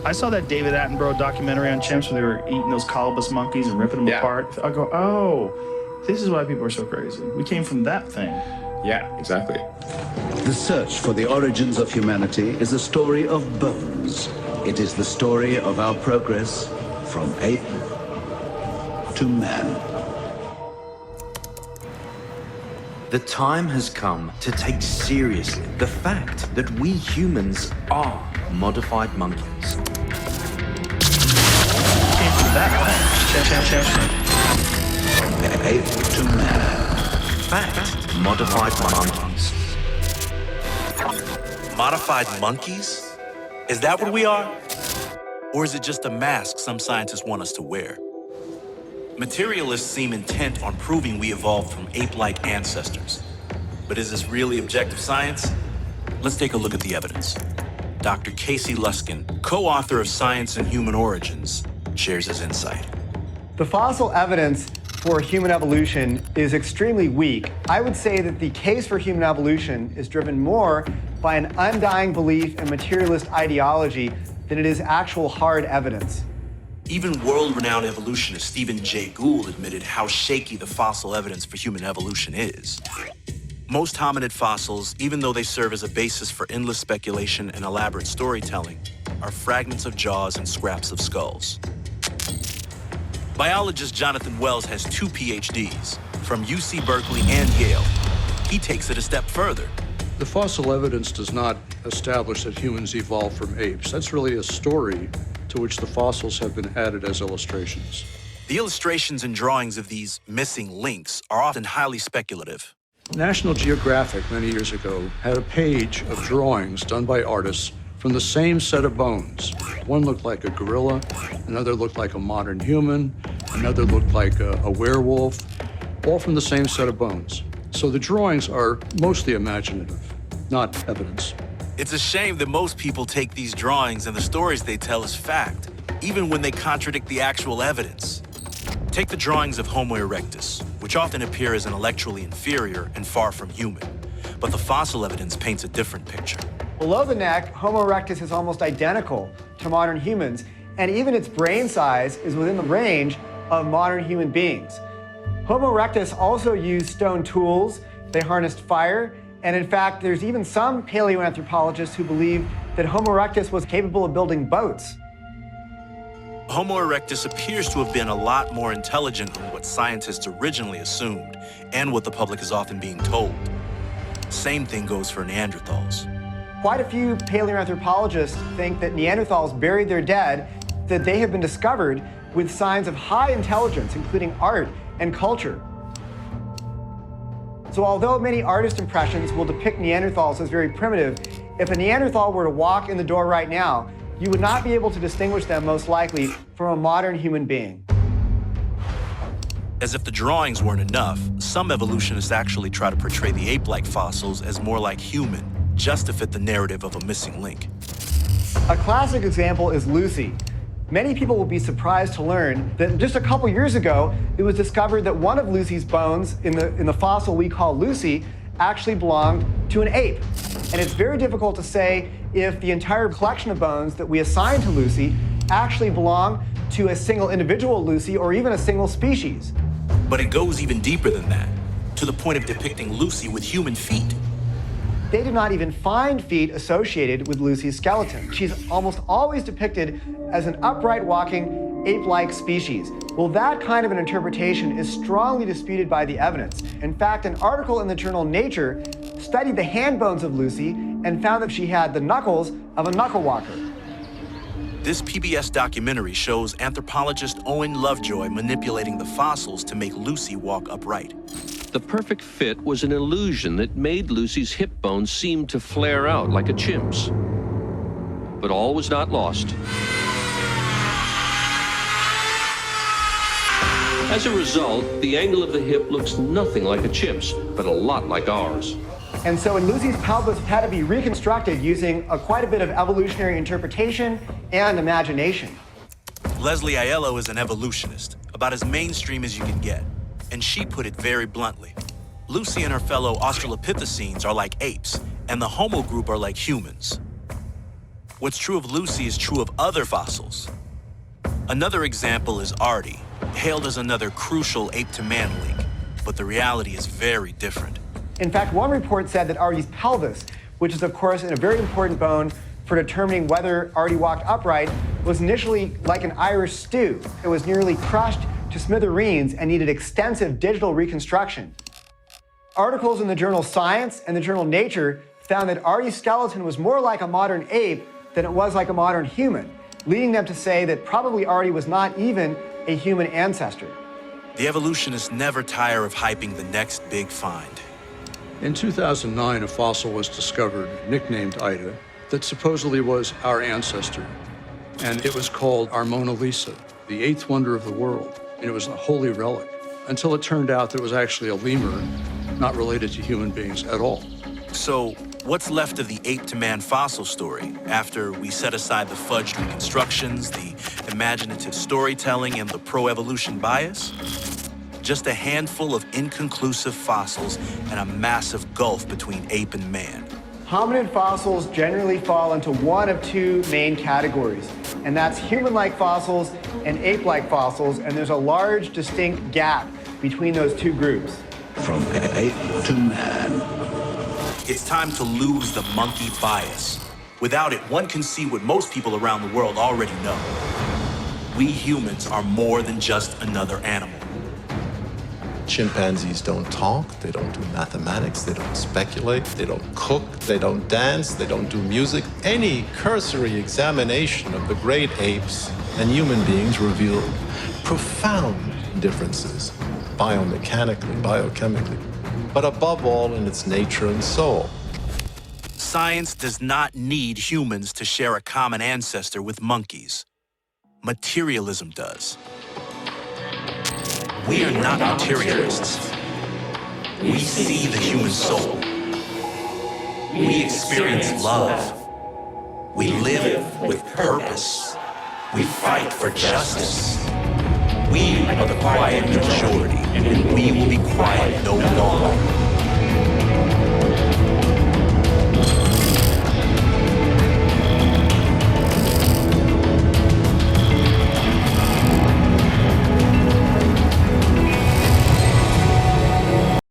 I saw that David Attenborough documentary on chimps where they were eating those colobus monkeys and ripping them apart. I go, oh, this is why people are so crazy. We came from that thing. Yeah, exactly. The search for the origins of humanity is a story of bones. It is the story of our progress from ape to man. The time has come to take seriously the fact that we humans are modified monkeys. Ape to man. Fact, modified monkeys. Modified monkeys? Is that what we are? Or is it just a mask some scientists want us to wear? Materialists seem intent on proving we evolved from ape-like ancestors. But is this really objective science? Let's take a look at the evidence. Dr. Casey Luskin, co-author of Science and Human Origins, shares his insight. The fossil evidence for human evolution is extremely weak. I would say that the case for human evolution is driven more by an undying belief in materialist ideology than it is actual hard evidence. Even world-renowned evolutionist Stephen Jay Gould admitted how shaky the fossil evidence for human evolution is. Most hominid fossils, even though they serve as a basis for endless speculation and elaborate storytelling, are fragments of jaws and scraps of skulls. Biologist Jonathan Wells has 2 PhDs from UC Berkeley and Yale. He takes it a step further. The fossil evidence does not establish that humans evolved from apes. That's really a story to which the fossils have been added as illustrations. The illustrations and drawings of these missing links are often highly speculative. National Geographic, many years ago, had a page of drawings done by artists from the same set of bones. One looked like a gorilla, another looked like a modern human, another looked like a werewolf, all from the same set of bones. So the drawings are mostly imaginative, not evidence. It's a shame that most people take these drawings and the stories they tell as fact, even when they contradict the actual evidence. Take the drawings of Homo erectus, which often appear as intellectually inferior and far from human. But the fossil evidence paints a different picture. Below the neck, Homo erectus is almost identical to modern humans, and even its brain size is within the range of modern human beings. Homo erectus also used stone tools, they harnessed fire, and in fact, there's even some paleoanthropologists who believe that Homo erectus was capable of building boats. Homo erectus appears to have been a lot more intelligent than what scientists originally assumed, and what the public is often being told. Same thing goes for Neanderthals. Quite a few paleoanthropologists think that Neanderthals buried their dead, that they have been discovered with signs of high intelligence, including art and culture. So although many artist impressions will depict Neanderthals as very primitive, if a Neanderthal were to walk in the door right now, you would not be able to distinguish them most likely from a modern human being. As if the drawings weren't enough, some evolutionists actually try to portray the ape-like fossils as more like human, just to fit the narrative of a missing link. A classic example is Lucy. Many people will be surprised to learn that just a couple years ago, it was discovered that one of Lucy's bones in the fossil we call Lucy actually belonged to an ape. And it's very difficult to say if the entire collection of bones that we assign to Lucy actually belong to a single individual Lucy or even a single species. But it goes even deeper than that, to the point of depicting Lucy with human feet. They did not even find feet associated with Lucy's skeleton. She's almost always depicted as an upright walking ape-like species. Well, that kind of an interpretation is strongly disputed by the evidence. In fact, an article in the journal Nature studied the hand bones of Lucy and found that she had the knuckles of a knuckle walker. This PBS documentary shows anthropologist Owen Lovejoy manipulating the fossils to make Lucy walk upright. The perfect fit was an illusion that made Lucy's hip bones seem to flare out like a chimp's. But all was not lost. As a result, the angle of the hip looks nothing like a chimp's, but a lot like ours. And so in Lucy's pelvis had to be reconstructed using quite a bit of evolutionary interpretation and imagination. Leslie Aiello is an evolutionist, about as mainstream as you can get. And she put it very bluntly. Lucy and her fellow Australopithecines are like apes, and the Homo group are like humans. What's true of Lucy is true of other fossils. Another example is Artie, hailed as another crucial ape-to-man link, but the reality is very different. In fact, one report said that Artie's pelvis, which is of course a very important bone for determining whether Artie walked upright, was initially like an Irish stew. It was nearly crushed to smithereens and needed extensive digital reconstruction. Articles in the journal Science and the journal Nature found that Artie's skeleton was more like a modern ape than it was like a modern human, leading them to say that probably Artie was not even a human ancestor. The evolutionists never tire of hyping the next big find. In 2009, a fossil was discovered, nicknamed Ida, that supposedly was our ancestor. And it was called our Mona Lisa, the eighth wonder of the world. And it was a holy relic, until it turned out that it was actually a lemur, not related to human beings at all. So, what's left of the ape-to-man fossil story after we set aside the fudged reconstructions, the imaginative storytelling, and the pro-evolution bias? Just a handful of inconclusive fossils and a massive gulf between ape and man. Hominid fossils generally fall into one of two main categories, and that's human-like fossils and ape-like fossils, and there's a large, distinct gap between those two groups. From ape to man. It's time to lose the monkey bias. Without it, one can see what most people around the world already know. We humans are more than just another animal. Chimpanzees don't talk, they don't do mathematics, they don't speculate, they don't cook, they don't dance, they don't do music. Any cursory examination of the great apes and human beings reveal profound differences, biomechanically, biochemically, but above all in its nature and soul. Science does not need humans to share a common ancestor with monkeys. Materialism does. We are not materialists. We see the human soul. We experience love. We live with purpose. We fight for justice. We are the quiet majority, and we will be quiet no longer.